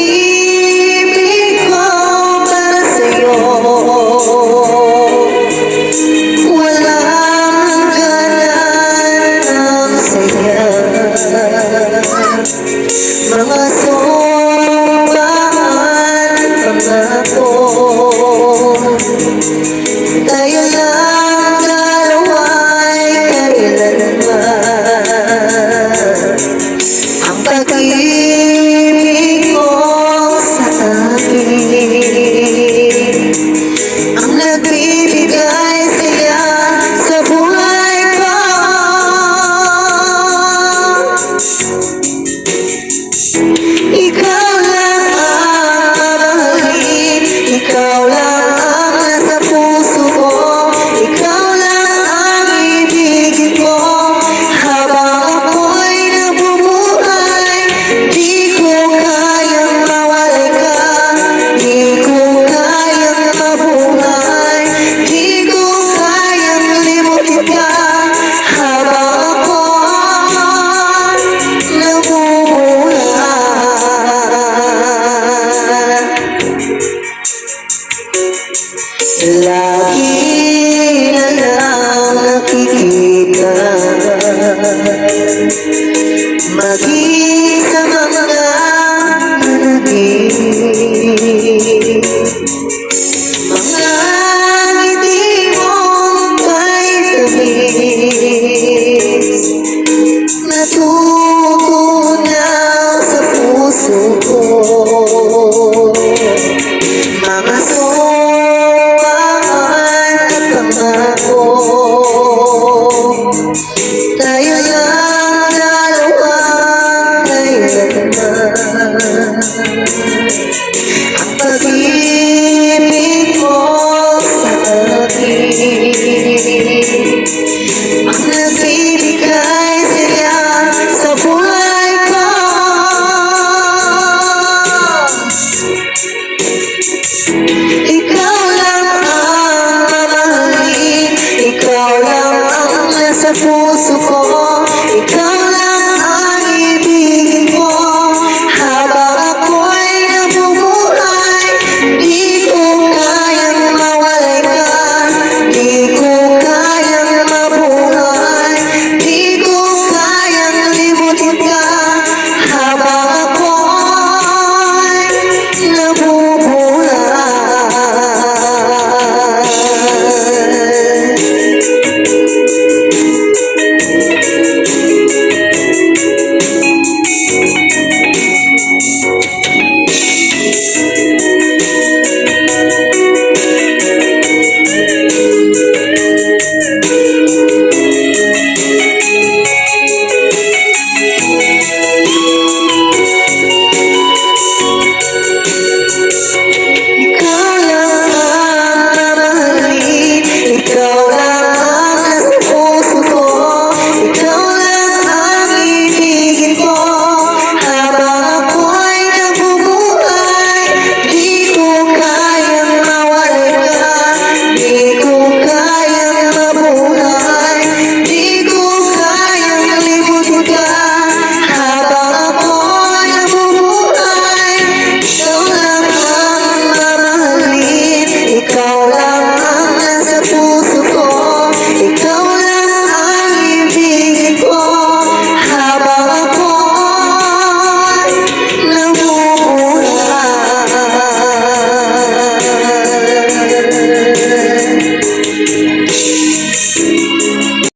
pag-ibig ko para sa'yo walang hangganan ng saya. Mga sombaan, pangako, tayo lang dalawa'y kailanman. Ang pag-ibig mo sa akin ang nagbibigay saya sa buhay ko. Ikaw lang ang mamahalin, ikaw lang ang nasa puso ko, ikaw lang ang ibigin ko. Habang ako'y nabubuhay, di ko kayang mawalay ka, di ko kayang mabuhay, di ko kayang limutin ka. Habang ako'y nabubuhay, lagi na lang nakikita maging sa mga panaginip, mga ngiti mong may tamis, natutunaw sa puso ko. Mga sombaan at pangako, tayo lang dalawang kailanman. Ang pag-ibig mo sa akin ang nagbibigay saya sa buhay ko.